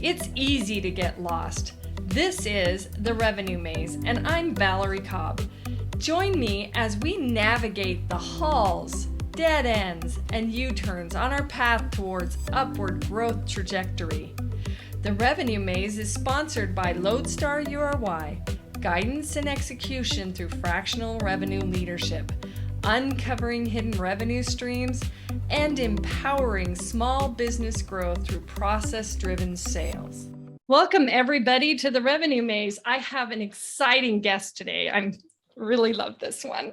It's easy to get lost. This is The Revenue Maze, and I'm Valerie Cobb. Join me as we navigate the halls, dead ends, and U-turns on our path towards upward growth trajectory. The Revenue Maze is sponsored by Lodestar URY, guidance and execution through fractional revenue leadership, uncovering hidden revenue streams, and empowering small business growth through process-driven sales. Welcome everybody to the Revenue Maze. I have an exciting guest today. I really love this one.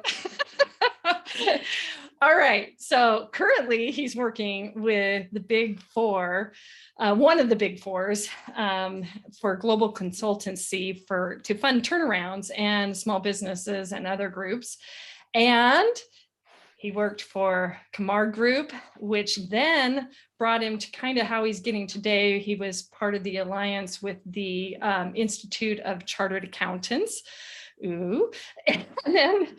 All right, so currently he's working with the Big Four, one of the Big Fours, for global consultancy to fund turnarounds and small businesses and other groups. And he worked for Kamar Group, which then brought him to kind of how he's getting today. He was part of the alliance with the Institute of Chartered Accountants. Ooh. And then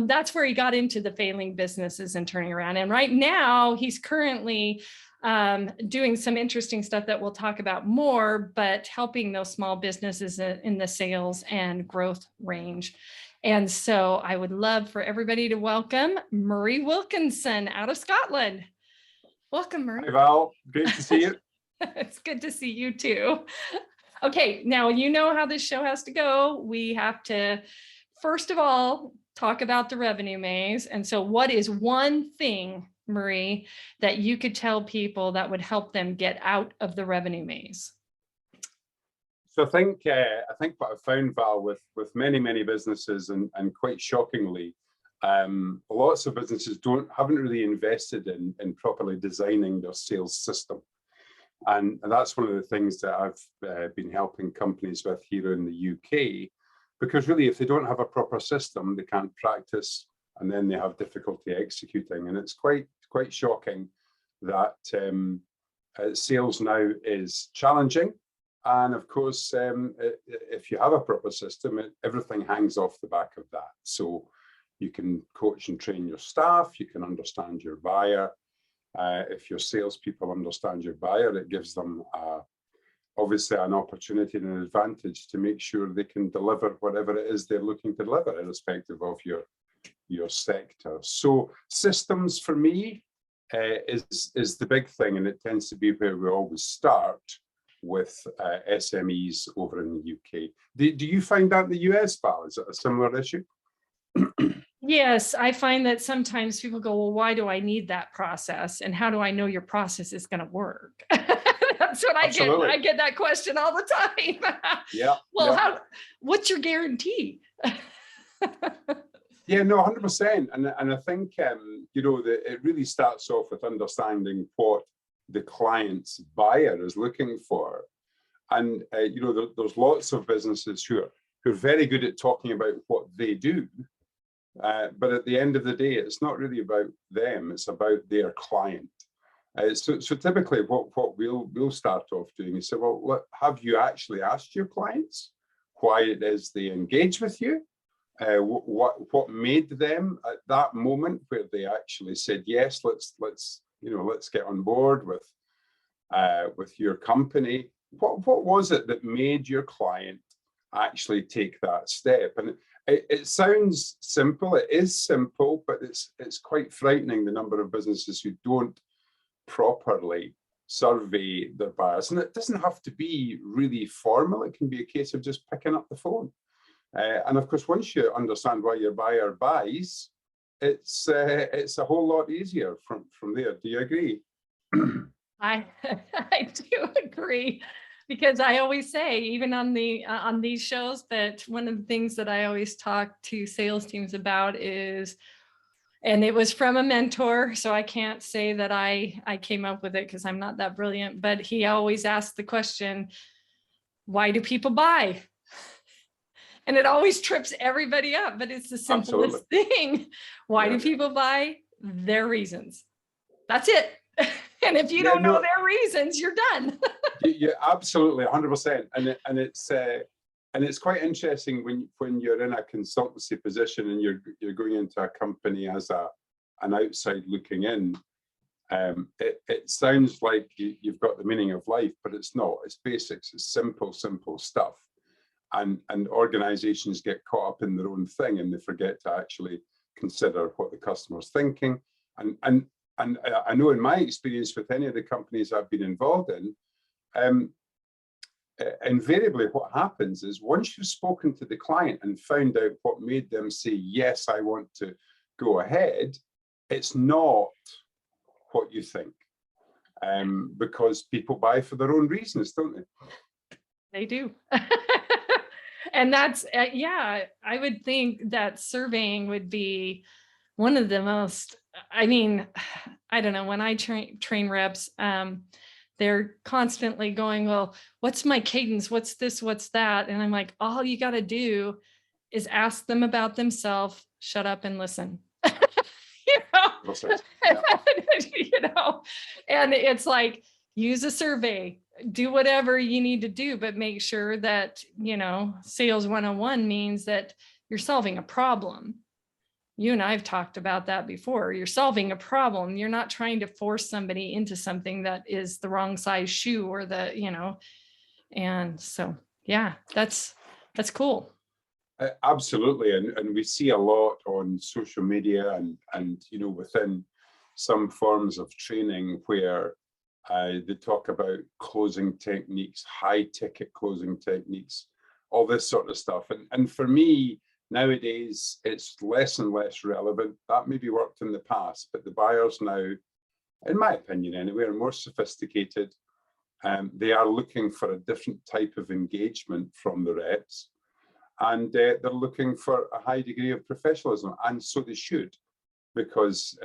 that's where he got into the failing businesses and turning around. And right now he's currently doing some interesting stuff that we'll talk about more, but helping those small businesses in the sales and growth range. And so I would love for everybody to welcome Murray Wilkinson out of Scotland. Welcome, Murray. Hi, Val. Great to see you. It's good to see you too. Okay, now you know how this show has to go. We have to, first of all, talk about the Revenue Maze. And so what is one thing, Murray, that you could tell people that would help them get out of the Revenue Maze? So I think what I've found, Val, with many businesses, and quite shockingly, lots of businesses haven't really invested in properly designing their sales system. And that's one of the things that I've been helping companies with here in the UK, because really, if they don't have a proper system, they can't practice, and then they have difficulty executing. And it's quite shocking that sales now is challenging. And of course, if you have a proper system, everything hangs off the back of that. So you can coach and train your staff, you can understand your buyer. If your salespeople understand your buyer, it gives them obviously an opportunity and an advantage to make sure they can deliver whatever it is they're looking to deliver, irrespective of your sector. So systems for me is the big thing, and it tends to be where we always start with SMEs over in the UK. Do you find that in the US, Val? Is it a similar issue? Yes, I find that sometimes people go, well, why do I need that process? And how do I know your process is going to work? That's what I get. I get that question all the time. Yeah. Well, yeah. What's your guarantee? Yeah, no, 100%. And I think, it really starts off with understanding what the client's buyer is looking for. And, there's lots of businesses who are very good at talking about what they do. But at the end of the day, it's not really about them, it's about their client. So typically what we'll start off doing is say, well, have you actually asked your clients why it is they engage with you? What made them at that moment where they actually said, yes, let's get on board with your company. What was it that made your client actually take that step? And it sounds simple. It is simple, but it's quite frightening, the number of businesses who don't properly survey their buyers. And it doesn't have to be really formal. It can be a case of just picking up the phone. And of course, once you understand why your buyer buys, it's a whole lot easier from there. Do you agree? I do agree, because I always say, even on these shows, that one of the things that I always talk to sales teams about is, and it was from a mentor, so I can't say that I came up with it because I'm not that brilliant, but he always asked the question, why do people buy? And it always trips everybody up, but it's the simplest thing. Why do people buy? Their reasons. That's it. And if you don't know their reasons, you're done. Yeah, absolutely, 100%. And it's quite interesting when you're in a consultancy position and you're going into a company as an outside looking in, It sounds like you've got the meaning of life, but it's not. It's basics. It's simple stuff. And organizations get caught up in their own thing, and they forget to actually consider what the customer's thinking. And I know in my experience with any of the companies I've been involved in, invariably what happens is once you've spoken to the client and found out what made them say, yes, I want to go ahead, it's not what you think, because people buy for their own reasons, don't they? They do. And that's, yeah, I would think that surveying would be one of the most, I mean, I don't know, when I train reps, they're constantly going, well, what's my cadence? What's this? What's that? And I'm like, all you got to do is ask them about themselves, shut up and listen. Yeah. You know, and it's like, use a survey, do whatever you need to do, but make sure that, you know, sales 101 means that you're solving a problem. You and I've talked about that before. You're solving a problem. You're not trying to force somebody into something that is the wrong size shoe or the, you know, and so, yeah, that's cool. Absolutely. And we see a lot on social media and, you know, within some forms of training where they talk about closing techniques, high ticket closing techniques, all this sort of stuff. And for me, nowadays, it's less and less relevant. That maybe worked in the past, but the buyers now, in my opinion anyway, are more sophisticated. They are looking for a different type of engagement from the reps. And they're looking for a high degree of professionalism, and so they should, because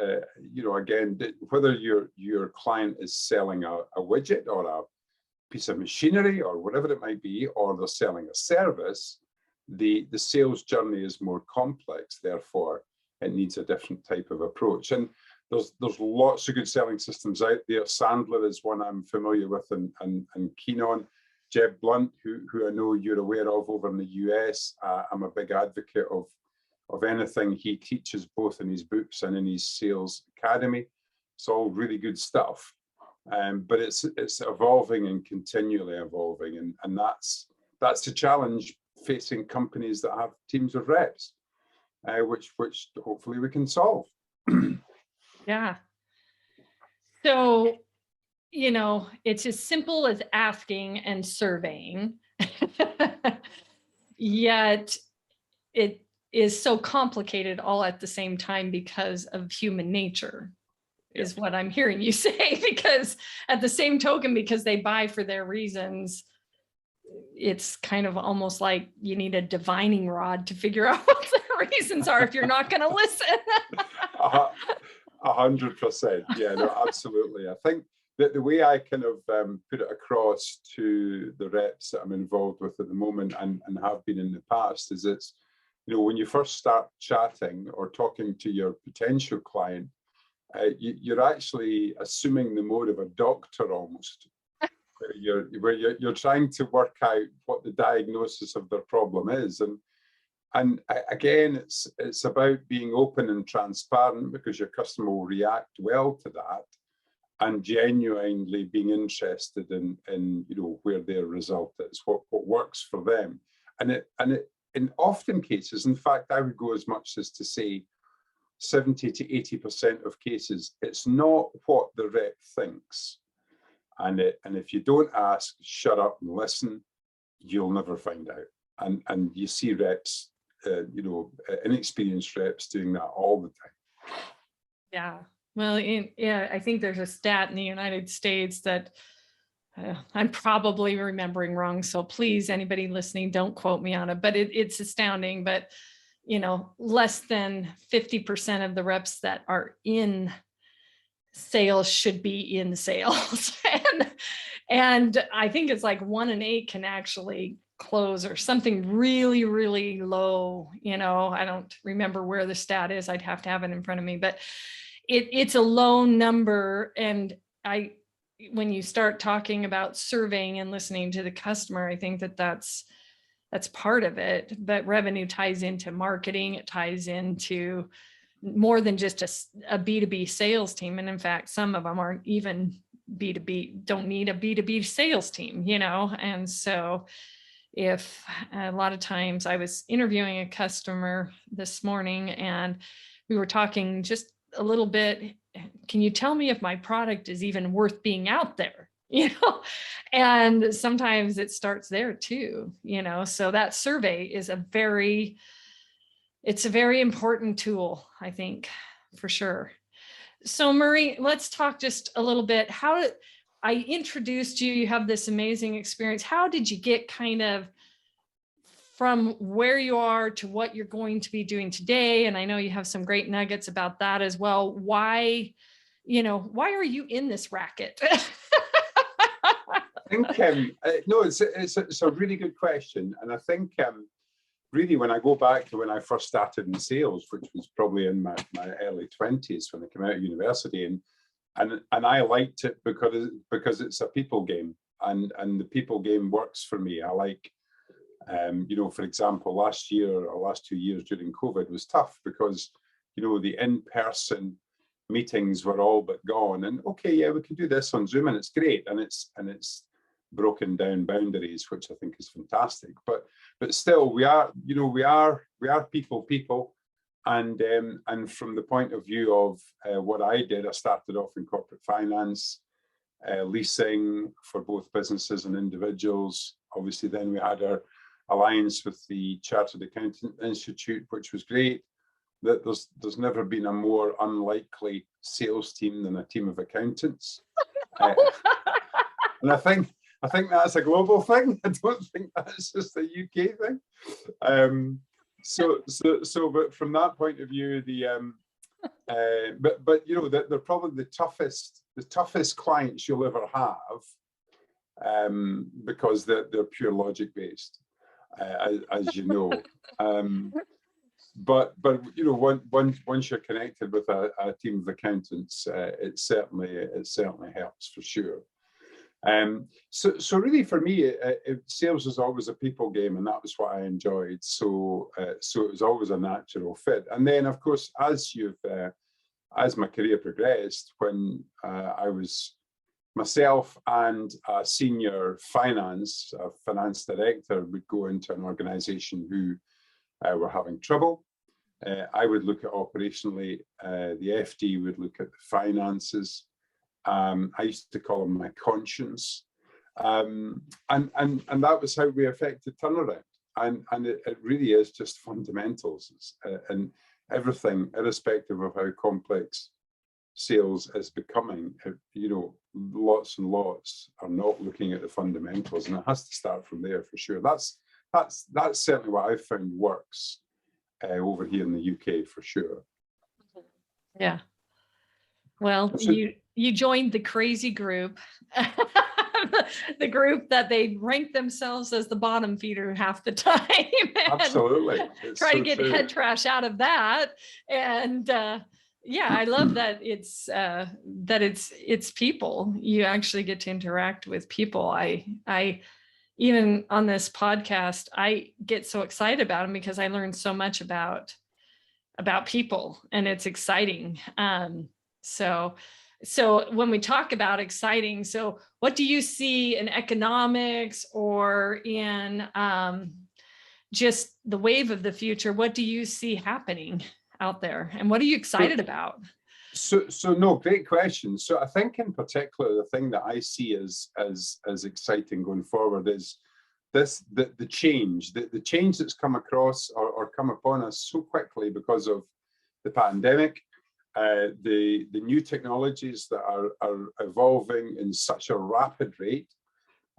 you know, again, whether your client is selling a widget or a piece of machinery or whatever it might be, or they're selling a service, the sales journey is more complex. Therefore, it needs a different type of approach. And there's lots of good selling systems out there. Sandler is one I'm familiar with and keen on. Jeb Blunt, who I know you're aware of over in the US, I'm a big advocate of anything he teaches, both in his books and in his sales academy. It's all really good stuff, but it's evolving and continually evolving, and that's the challenge facing companies that have teams of reps, which hopefully we can solve. Yeah. So, you know, it's as simple as asking and surveying, yet it is so complicated all at the same time because of human nature, is what I'm hearing you say, because at the same token, because they buy for their reasons, it's kind of almost like you need a divining rod to figure out what their reasons are if you're not going to listen. 100%. Yeah, no, absolutely. I think that the way I kind of put it across to the reps that I'm involved with at the moment and have been in the past is it's, you know, when you first start chatting or talking to your potential client, you're actually assuming the mode of a doctor almost. You're trying to work out what the diagnosis of their problem is, and again, it's about being open and transparent, because your customer will react well to that, and genuinely being interested in you know, where their result is, what works for them, and it in often cases, in fact, I would go as much as to say 70 to 80% of cases, it's not what the rep thinks. And if you don't ask, shut up and listen, you'll never find out. And you see reps, you know, inexperienced reps doing that all the time. Yeah. Well, I think there's a stat in the United States that I'm probably remembering wrong. So please, anybody listening, don't quote me on it, but it's astounding. But, you know, less than 50% of the reps that are in sales should be in sales. and I think it's like 1 in 8 can actually close, or something really, really low. You know, I don't remember where the stat is. I'd have to have it in front of me, but it's a low number. And when you start talking about surveying and listening to the customer, I think that's part of it. But revenue ties into marketing. It ties into, more than just a B2B sales team. And in fact, some of them aren't even B2B, don't need a B2B sales team, And so if a lot of times I was interviewing a customer this morning and we were talking just a little bit, can you tell me if my product is even worth being out there? And sometimes it starts there too, so that survey is it's a very important tool, I think, for sure. So Marie, let's talk just a little bit. I introduced you, you have this amazing experience. How did you get kind of from where you are to what you're going to be doing today? And I know you have some great nuggets about that as well. Why are you in this racket? I think, no, it's a really good question. And I think really, when I go back to when I first started in sales, which was probably in my early 20s when I came out of university, and I liked it because it's a people game, and the people game works for me. I like, for example, last 2 years during COVID was tough because, the in-person meetings were all but gone. And okay, yeah, we can do this on Zoom, and it's great, and it's broken down boundaries, which I think is fantastic. But still, we are people, and from the point of view of what I did, I started off in corporate finance, leasing for both businesses and individuals. Obviously, then we had our alliance with the Chartered Accountant Institute, which was great. That there's never been a more unlikely sales team than a team of accountants, and I think that's a global thing. I don't think that's just a UK thing. But from that point of view, they're probably the toughest clients you'll ever have, because they're pure logic based, as you know. But once you're connected with a team of accountants, it certainly helps for sure. So really for me, sales was always a people game, and that was what I enjoyed. So it was always a natural fit. And then, of course, as my career progressed, when I was myself and a senior finance director would go into an organization who were having trouble. I would look at operationally. The FD would look at the finances. I used to call them my conscience, and that was how we affected turnaround. And it really is just fundamentals, and everything, irrespective of how complex sales is becoming. Lots and lots are not looking at the fundamentals, and it has to start from there for sure. That's certainly what I've found works over here in the UK for sure. Yeah. Well, you joined the crazy group, the group that they rank themselves as the bottom feeder half the time. Absolutely. Try to get head trash out of that. And I love that it's people. You actually get to interact with people. I even on this podcast, I get so excited about them because I learned so much about people, and it's exciting. So when we talk about exciting, so what do you see in economics or in just the wave of the future? What do you see happening out there, and what are you excited about? So no, great question. So I think in particular, the thing that I see as exciting going forward is the change that's come across or come upon us so quickly because of the pandemic, the new technologies that are evolving in such a rapid rate,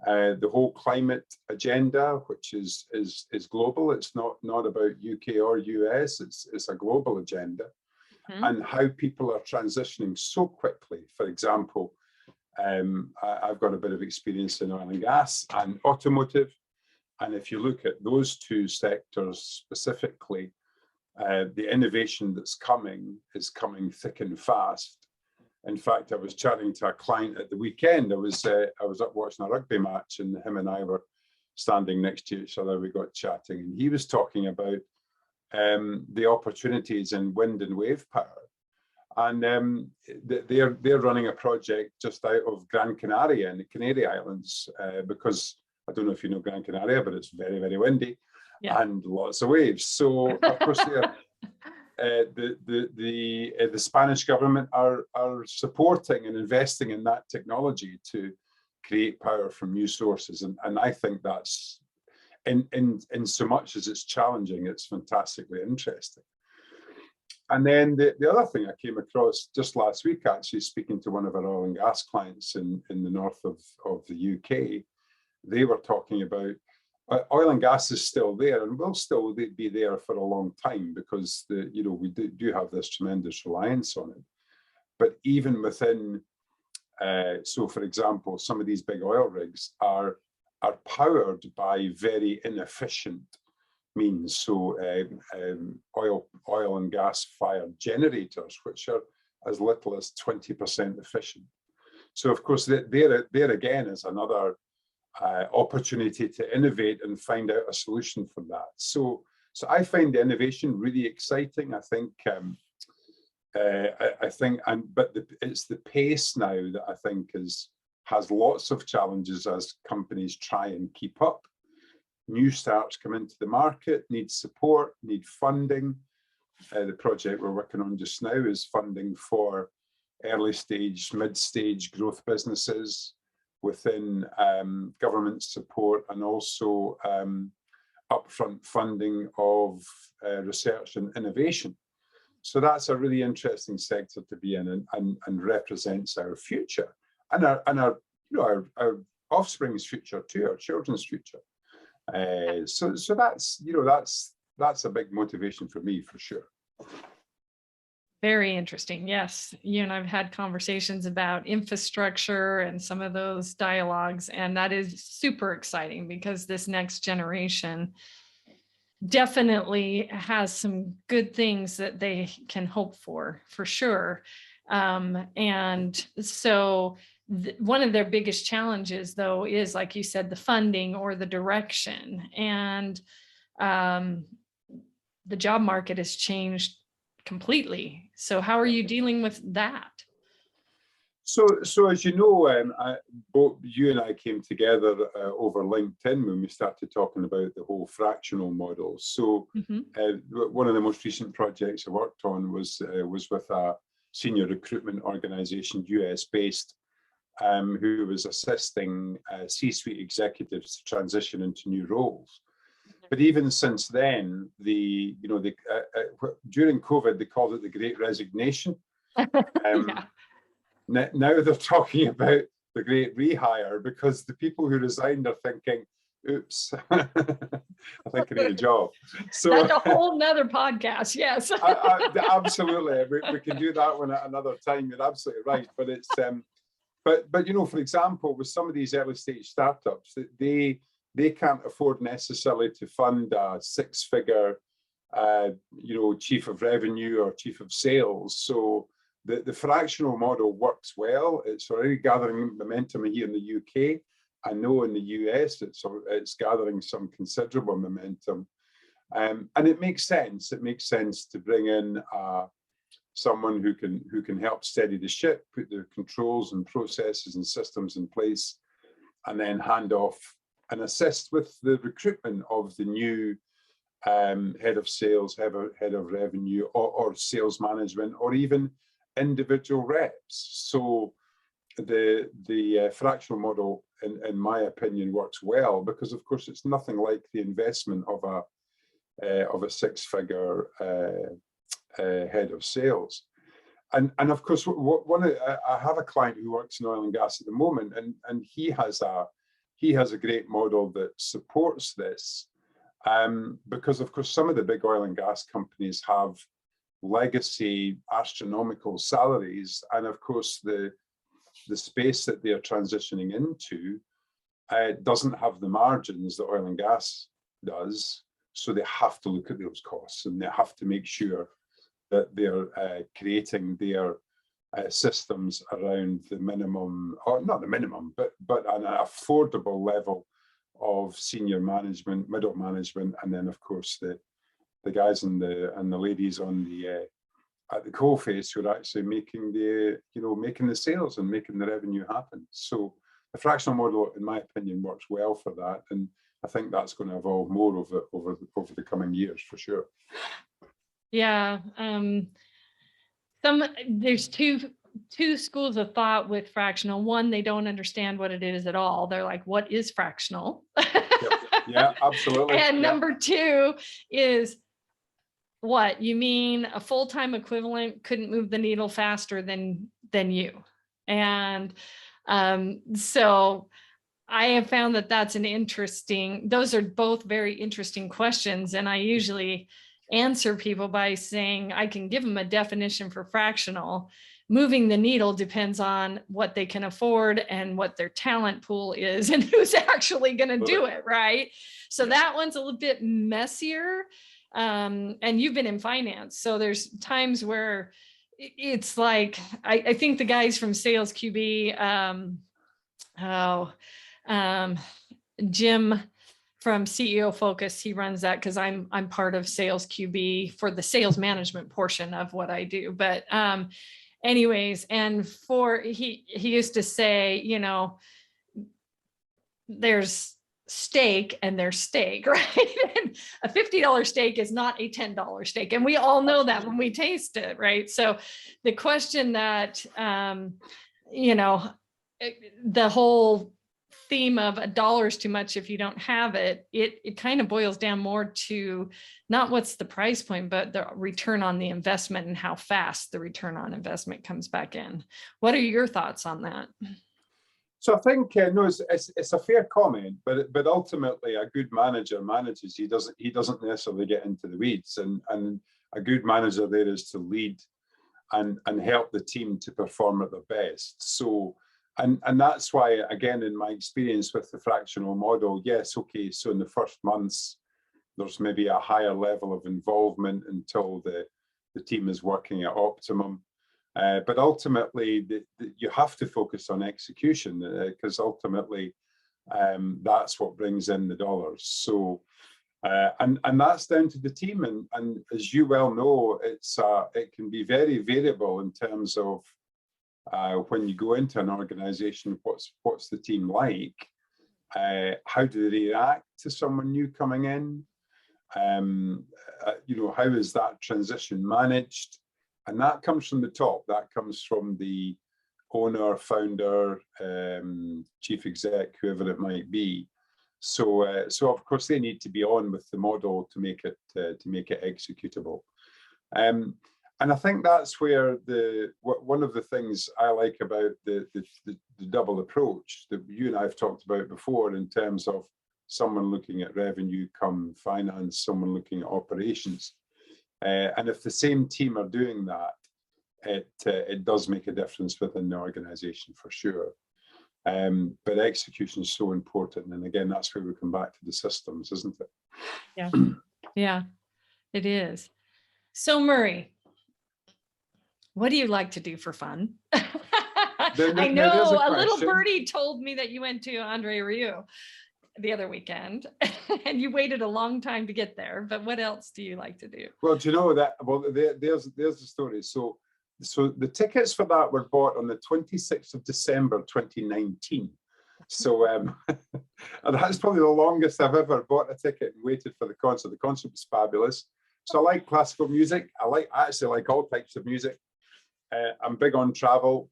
the whole climate agenda, which is global. It's not about UK or US. It's a global agenda. And how people are transitioning so quickly. For example, I've got a bit of experience in oil and gas and automotive. And if you look at those two sectors specifically, the innovation that's coming is coming thick and fast. In fact, I was chatting to a client at the weekend. I was up watching a rugby match, and him and I were standing next to each other. We got chatting, and he was talking about the opportunities in wind and wave power. And they're running a project just out of Gran Canaria in the Canary Islands, because I don't know if you know Gran Canaria, but it's very, very windy, yeah, and lots of waves. So of course, the Spanish government are supporting and investing in that technology to create power from new sources, and I think that's in so much as it's challenging, it's fantastically interesting. And then the other thing I came across just last week, actually speaking to one of our oil and gas clients in the north of the UK, they were talking about oil and gas is still there and will still be there for a long time, because we do have this tremendous reliance on it. But even within, so for example, some of these big oil rigs are powered by very inefficient means. So oil and gas fired generators, which are as little as 20% efficient. So of course, there again is another opportunity to innovate and find out a solution for that. So I find the innovation really exciting. I think, it's the pace now that I think has lots of challenges as companies try and keep up. New starts come into the market, need support, need funding. The project we're working on just now is funding for early stage, mid-stage growth businesses within government support, and also upfront funding of research and innovation. So that's a really interesting sector to be in, and represents our future and our offspring's future too, our children's future. So that's a big motivation for me, for sure. Very interesting. Yes, you and I've had conversations about infrastructure and some of those dialogues, and that is super exciting because this next generation definitely has some good things that they can hope for sure. And so one of their biggest challenges, though, is, like you said, the funding or the direction. And the job market has changed completely. So how are you dealing with that? So as you know, both you and I came together over LinkedIn when we started talking about the whole fractional model. So one of the most recent projects I worked on was with a senior recruitment organization, US-based, who was assisting C-suite executives to transition into new roles. But even since then, during COVID, they called it the Great Resignation. Yeah. Now they're talking about the Great Rehire, because the people who resigned are thinking, oops, I think I need a job. So that's a whole nother podcast. Yes. Absolutely. We can do that one at another time. You're absolutely right. But it's, but for example, with some of these early stage startups, they can't afford necessarily to fund a six-figure, chief of revenue or chief of sales. So the fractional model works well. It's already gathering momentum here in the UK. I know in the US it's gathering some considerable momentum, and it makes sense. It makes sense to bring in someone who can help steady the ship, put the controls and processes and systems in place, and then hand off and assist with the recruitment of the new head of sales, head of revenue, or sales management, or even individual reps. So the fractional model, in my opinion, works well, because of course it's nothing like the investment of a six-figure head of sales. And of course, I have a client who works in oil and gas at the moment, and he has a great model that supports this, because of course some of the big oil and gas companies have legacy astronomical salaries, and of course the space that they are transitioning into doesn't have the margins that oil and gas does. So they have to look at those costs, and they have to make sure that they're creating their systems around the minimum, or not the minimum, but an affordable level of senior management, middle management, and then of course the the guys and the ladies on the at the coalface who are actually making making the sales and making the revenue happen. So the fractional model, in my opinion, works well for that, and I think that's going to evolve more over the coming years for sure. Yeah, there's two schools of thought with fractional. One, they don't understand what it is at all. They're like, what is fractional? Yeah, absolutely. And number two is, what you mean a full-time equivalent couldn't move the needle faster than you. And so I have found that that's those are both very interesting questions. And I usually answer people by saying I can give them a definition for fractional. Moving the needle depends on what they can afford and what their talent pool is and who's actually going to do it, right? So that one's a little bit messier. And you've been in finance, so there's times where it's like, I think the guys from Sales QB, Jim from CEO Focus, he runs that because I'm part of Sales QB for the sales management portion of what I do. But anyways, and he used to say, there's steak and there's steak, right? And a $50 steak is not a $10 steak. And we all know that when we taste it, right? So the question that, the whole theme of a dollar is too much if you don't have it, it kind of boils down more to not what's the price point, but the return on the investment and how fast the return on investment comes back in. What are your thoughts on that? So I think no, it's a fair comment, but ultimately a good manager manages. He doesn't necessarily get into the weeds, and a good manager there is to lead and help the team to perform at their best. So and that's why, again, in my experience with the fractional model, yes, okay, so in the first months there's maybe a higher level of involvement until the team is working at optimum. But ultimately, you have to focus on execution because ultimately that's what brings in the dollars. So, and that's down to the team. And as you well know, it can be very variable in terms of when you go into an organization, what's the team like? How do they react to someone new coming in? How is that transition managed? And that comes from the top. That comes from the owner, founder, chief exec, whoever it might be. So of course they need to be on with the model to make it executable. And I think that's where one of the things I like about the double approach that you and I have talked about before, in terms of someone looking at revenue come finance, someone looking at operations. And if the same team are doing that, it does make a difference within the organization for sure. But execution is so important. And again, that's where we come back to the systems, isn't it? Yeah, yeah, it is. So Murray, what do you like to do for fun? I know a little birdie told me that you went to Andre Rieu the other weekend and you waited a long time to get there, but what else do you like to do? Well, do you know that? Well, there's the story. So the tickets for that were bought on the 26th of December, 2019. So and that's probably the longest I've ever bought a ticket and waited for the concert. The concert was fabulous. So I like classical music. I actually like all types of music. I'm big on travel.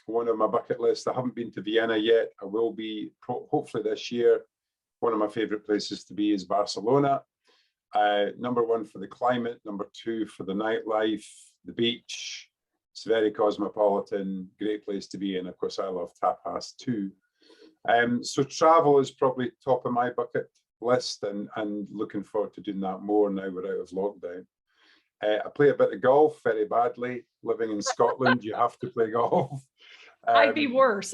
One of my bucket lists, I haven't been to Vienna yet. I will be hopefully this year. One of my favorite places to be is Barcelona. Number one for the climate, number two for the nightlife, the beach. It's very cosmopolitan, great place to be in. Of course, I love tapas too. So travel is probably top of my bucket list, and looking forward to doing that more now we're out of lockdown. I play a bit of golf very badly. Living in Scotland, you have to play golf. I'd be worse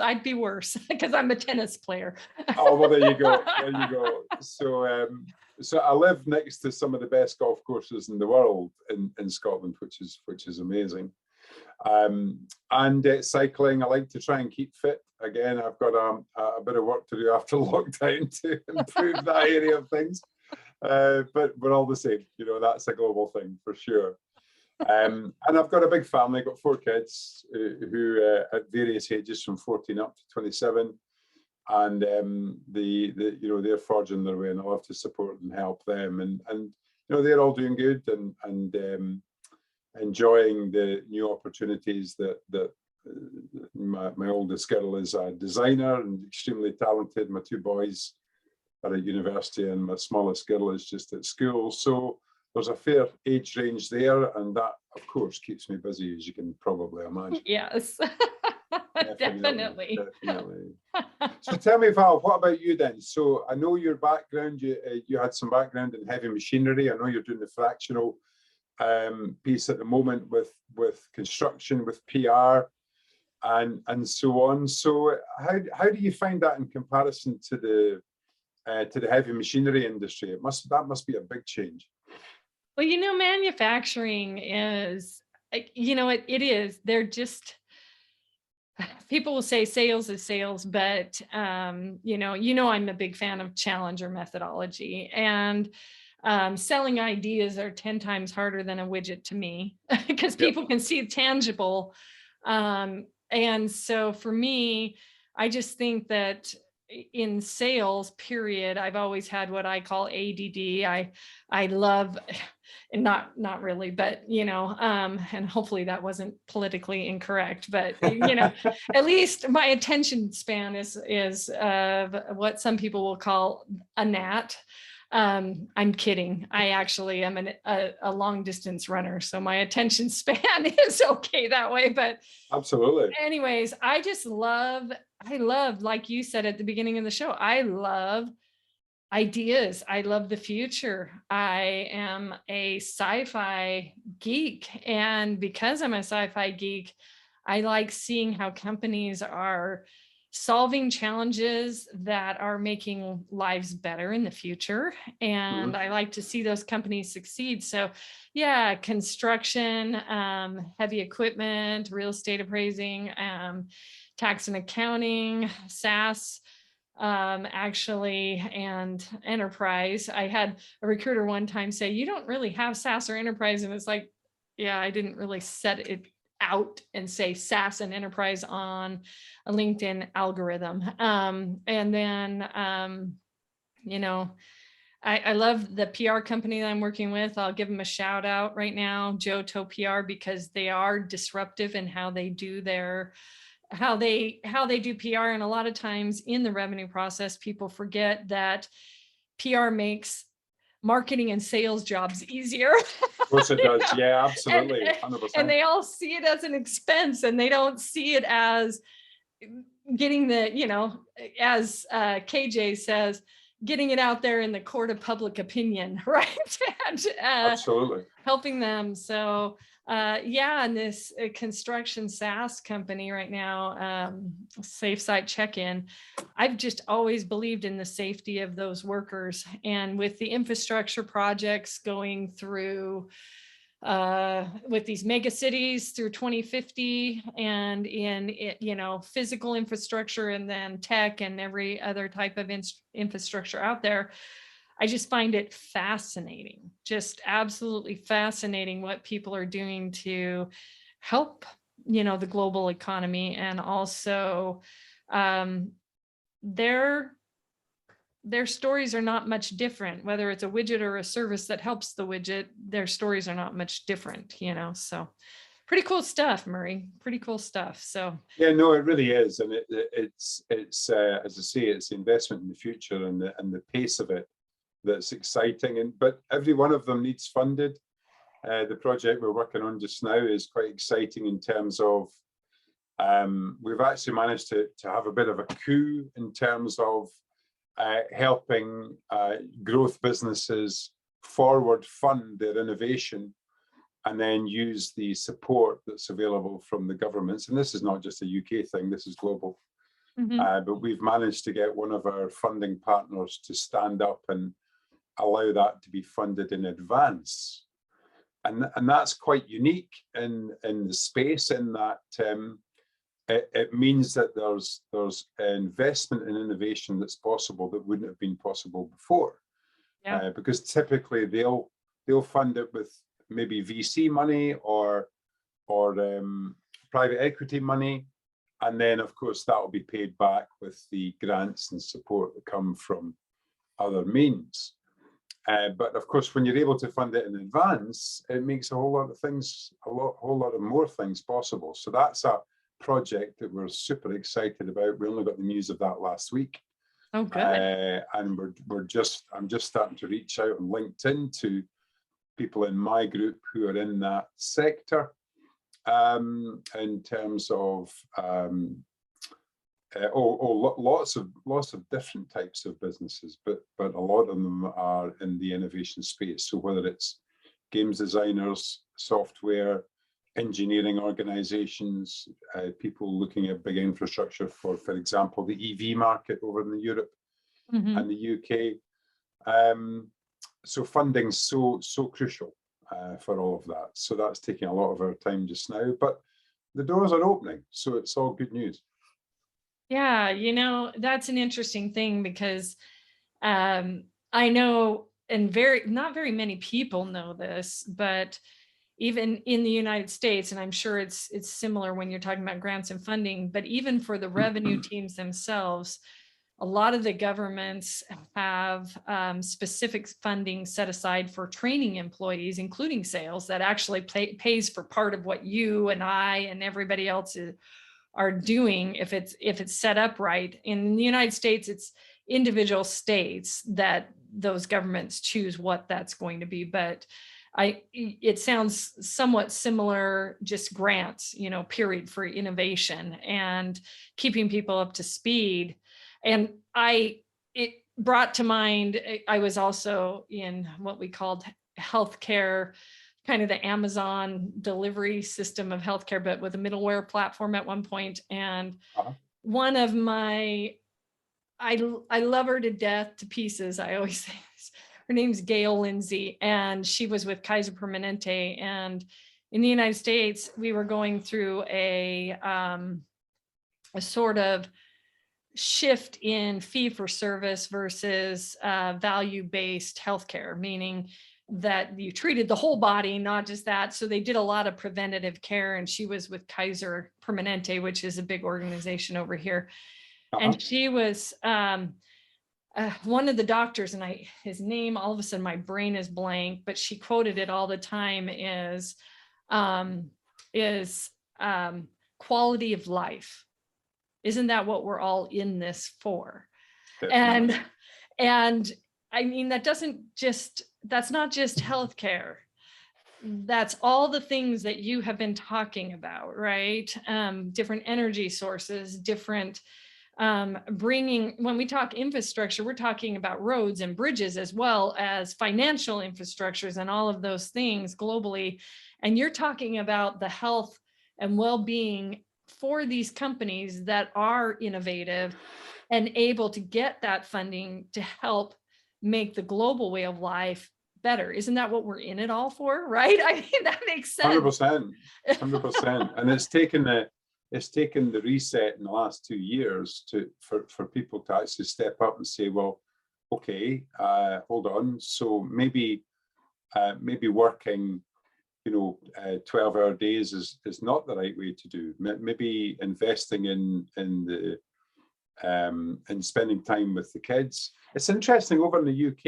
because I'm a tennis player. Oh, well, there you go. There you go. So I live next to some of the best golf courses in the world in Scotland, which is amazing. And cycling, I like to try and keep fit. Again, I've got a bit of work to do after lockdown to improve that area of things. But we're all the same. That's a global thing for sure. And I've got a big family. I've got 4 kids who at various ages from 14 up to 27. And they're forging their way, and I love to support and help them. And they're all doing good and enjoying the new opportunities that my oldest girl is a designer and extremely talented. My 2 boys are at university, and my smallest girl is just at school. So there's a fair age range there, and that, of course, keeps me busy, as you can probably imagine. Yes, definitely. So tell me, Val, what about you then? So I know your background, you had some background in heavy machinery. I know you're doing the fractional piece at the moment with construction, with PR, and so on. So how do you find that in comparison to the heavy machinery industry? That must be a big change. Well, manufacturing is, it is. They're just, people will say sales is sales, but I'm a big fan of challenger methodology, and selling ideas are 10 times harder than a widget to me because people can see it tangible. And so for me, I just think that in sales, period, I've always had what I call ADD. I love, and not really, but and hopefully that wasn't politically incorrect, but at least my attention span is what some people will call a gnat. I'm kidding. I actually am a long distance runner, so my attention span is okay that way. But absolutely. Anyways, I love, like you said at the beginning of the show, I love ideas. I love the future. I am a sci-fi geek, and because I'm a sci-fi geek, I like seeing how companies are solving challenges that are making lives better in the future. And I like to see those companies succeed. So yeah, construction, heavy equipment, real estate appraising, tax and accounting, SaaS, actually, and enterprise. I had a recruiter one time say, you don't really have SaaS or enterprise. And it's like, yeah, I didn't really set it out and say SaaS and enterprise on a LinkedIn algorithm. And then, I love the PR company that I'm working with. I'll give them a shout out right now, Johto PR, because they are disruptive in how they do how they do PR. And a lot of times in the revenue process, people forget that PR makes marketing and sales jobs easier. Of course it does. Yeah, absolutely. 100%. And they all see it as an expense, and they don't see it as getting as KJ says, getting it out there in the court of public opinion, right? And, absolutely. Helping them. So and this construction SaaS company right now, Safe Site Check-in, I've just always believed in the safety of those workers. And with the infrastructure projects going through with these mega cities through 2050, and in physical infrastructure, and then tech and every other type of infrastructure out there, I just find it fascinating, just absolutely fascinating what people are doing to help, the global economy. And also their stories are not much different, whether it's a widget or a service that helps the widget, their stories are not much different, so pretty cool stuff, Murray, pretty cool stuff. So yeah, no, it really is. And it's as I say, it's the investment in the future and the pace of it that's exciting. But every one of them needs funded. The project we're working on just now is quite exciting in terms of we've actually managed to have a bit of a coup in terms of helping growth businesses forward fund their innovation and then use the support that's available from the governments. And this is not just a UK thing, this is global. But we've managed to get one of our funding partners to stand up and allow that to be funded in advance. And that's quite unique in the space, in that it means that there's investment in innovation that's possible that wouldn't have been possible before. Yeah. because typically they'll fund it with maybe VC money or private equity money, and then of course that will be paid back with the grants and support that come from other means. But of course, when you're able to fund it in advance, it makes a whole lot of things, whole lot of more things possible. So that's a project that we're super excited about. We only got the news of that last week. Oh, good. And I'm just starting to reach out on LinkedIn to people in my group who are in that sector, in terms of lots of different types of businesses, but a lot of them are in the innovation space. So whether it's games designers, software, engineering organizations, people looking at big infrastructure for example, the EV market over in Europe and the UK. So funding's so crucial for all of that. So that's taking a lot of our time just now, but the doors are opening, so it's all good news. Yeah, that's an interesting thing because I know, and not very many people know this, but even in the United States, and I'm sure it's similar when you're talking about grants and funding, but even for the revenue teams themselves, a lot of the governments have specific funding set aside for training employees, including sales, that actually pays for part of what you and I and everybody else are doing if it's set up right. In the United States, it's individual states that those governments choose what that's going to be. But it sounds somewhat similar, just grants, period, for innovation and keeping people up to speed. And it brought to mind, I was also in what we called healthcare, kind of the Amazon delivery system of healthcare, but with a middleware platform at one point. And one of I love her to death, to pieces. I always say this. Her name's Gail Lindsay, and she was with Kaiser Permanente. And in the United States, we were going through a sort of shift in fee for service versus value-based healthcare, meaning that you treated the whole body, not just that. So they did a lot of preventative care, and she was with Kaiser Permanente, which is a big organization over here. And she was one of the doctors, and his name, all of a sudden my brain is blank, but she quoted it all the time, is quality of life. Isn't that what we're all in this for? Definitely. And I mean, that's not just healthcare. That's all the things that you have been talking about, right? Different energy sources, different when we talk infrastructure, we're talking about roads and bridges as well as financial infrastructures and all of those things globally. And you're talking about the health and well-being for these companies that are innovative and able to get that funding to help make the global way of life better. Isn't that what we're in it all for, right? I mean, that makes sense. 100%. And it's taken the reset in the last 2 years for people to actually step up and say, well, okay, hold on. So maybe working 12-hour days is not the right way to do. Maybe investing in spending time with the kids. It's interesting over in the UK.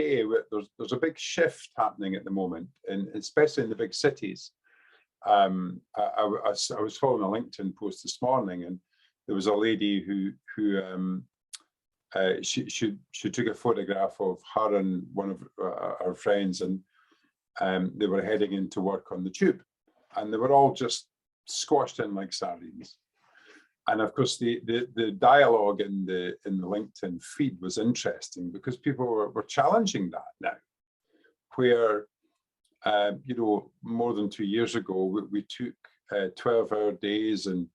There's a big shift happening at the moment, and especially in the big cities. I was following a LinkedIn post this morning, and there was a lady who she took a photograph of her and one of our friends, and they were heading into work on the tube, and they were all just squashed in like sardines. And of course, the dialogue in the LinkedIn feed was interesting because people were challenging that now, where more than 2 years ago we took 12-hour days and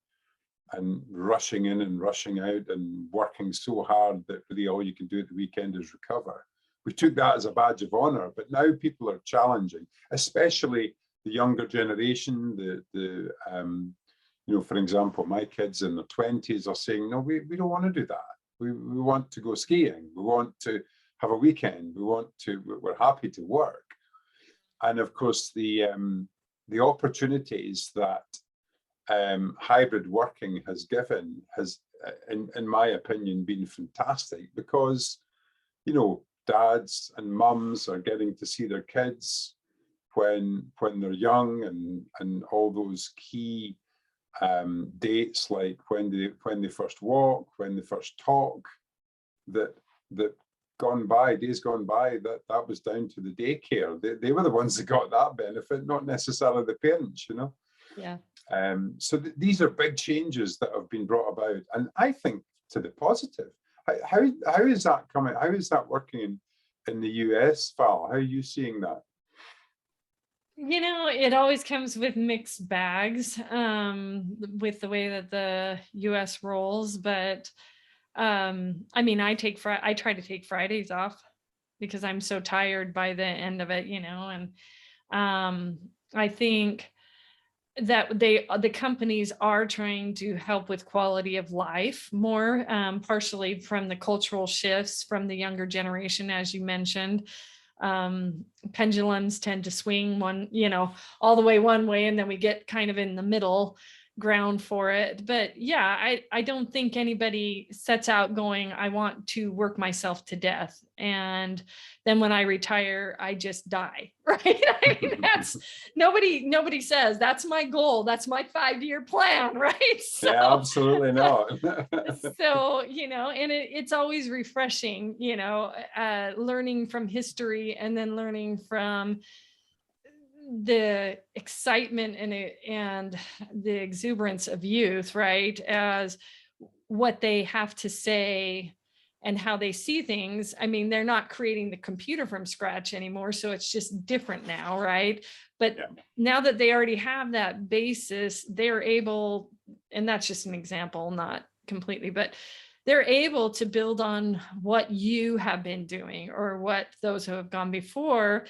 rushing in and rushing out and working so hard that really all you can do at the weekend is recover. We took that as a badge of honor, but now people are challenging, especially the younger generation. For example, my kids in their 20s are saying, no, we don't want to do that. We want to go skiing. We want to have a weekend. We're happy to work. And of course, the opportunities that hybrid working has given has, in my opinion, been fantastic, because, you know, dads and mums are getting to see their kids when they're young, and all those key dates, like when they first walk, when they first talk, that days gone by, that was down to the daycare. They were the ones that got that benefit, not necessarily the parents, you know. Yeah. So these are big changes that have been brought about, and I think to the positive. How is that coming? How is that working in the US, Val? How are you seeing that? You know, it always comes with mixed bags with the way that the US rolls, but I mean, I try to take Fridays off because I'm so tired by the end of it, you know, and I think that the companies are trying to help with quality of life more, partially from the cultural shifts from the younger generation, as you mentioned. Pendulums tend to swing all the way one way, and then we get kind of in the middle ground for it. But yeah, I don't think anybody sets out going, I want to work myself to death, and then when I retire, I just die, right? I mean, that's nobody says that's my goal, that's my 5-year plan, right? So, yeah, absolutely not. So, you know, and it's always refreshing, you know, learning from history and then learning from the excitement and the exuberance of youth, right? As what they have to say and how they see things. I mean, they're not creating the computer from scratch anymore, so it's just different now, right? But yeah, now that they already have that basis, they're able, and that's just an example, not completely, but they're able to build on what you have been doing or what those who have gone before.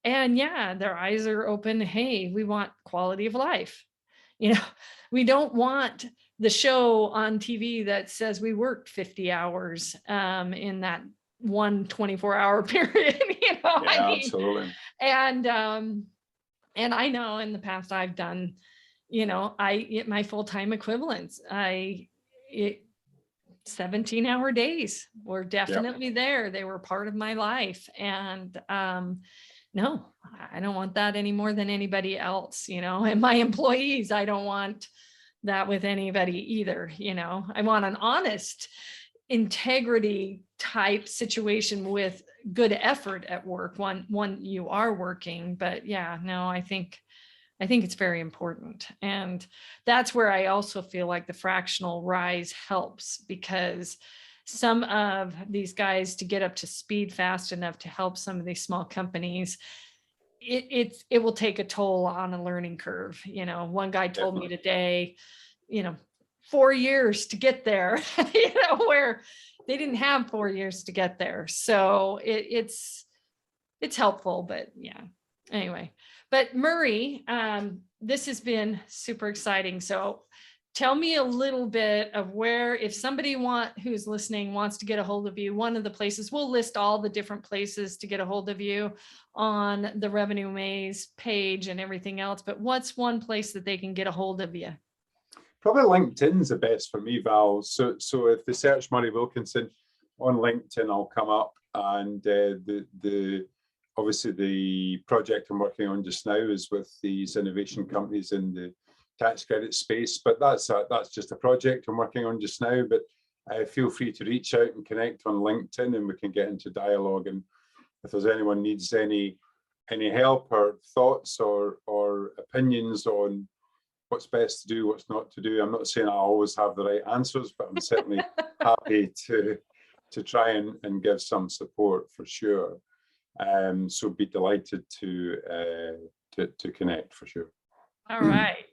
And yeah, their eyes are open. Hey, we want quality of life. You know, we don't want the show on TV that says we worked 50 hours in that 24-hour period. You know, yeah, I mean, absolutely. And I know in the past I've done, you know, my full-time equivalents. 17-hour days were definitely there. They were part of my life. And no, I don't want that any more than anybody else, you know, and my employees, I don't want that with anybody either. You know, I want an honest integrity type situation with good effort at work, one you are working. But yeah, no, I think it's very important. And that's where I also feel like the fractional rise helps, because some of these guys, to get up to speed fast enough to help some of these small companies, it will take a toll on a learning curve. You know, one guy told me today, you know, 4 years to get there, you know, where they didn't have 4 years to get there. So it's helpful, but yeah, anyway. But Murray, this has been super exciting. So tell me a little bit of where, if somebody who's listening wants to get a hold of you, one of the places, we'll list all the different places to get a hold of you on the Revenue Maze page and everything else. But what's one place that they can get a hold of you? Probably LinkedIn's the best for me, Val. So if they search Murray Wilkinson on LinkedIn, I'll come up. And obviously the project I'm working on just now is with these innovation companies in the tax credit space, but that's just a project I'm working on just now. But feel free to reach out and connect on LinkedIn, and we can get into dialogue. And if there's anyone needs any help or thoughts or opinions on what's best to do, what's not to do, I'm not saying I always have the right answers, but I'm certainly happy to try and give some support for sure. So be delighted to connect for sure. All right.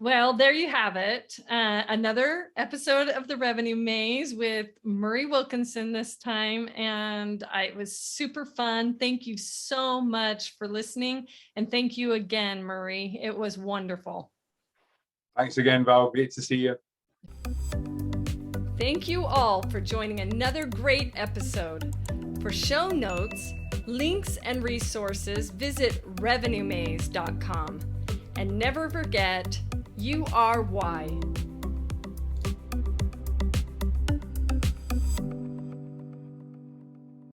Well, there you have it. Another episode of the Revenue Maze with Murray Wilkinson this time. And it was super fun. Thank you so much for listening. And thank you again, Murray. It was wonderful. Thanks again, Val. Great to see you. Thank you all for joining another great episode. For show notes, links, and resources, visit revenuemaze.com. And never forget, you are why.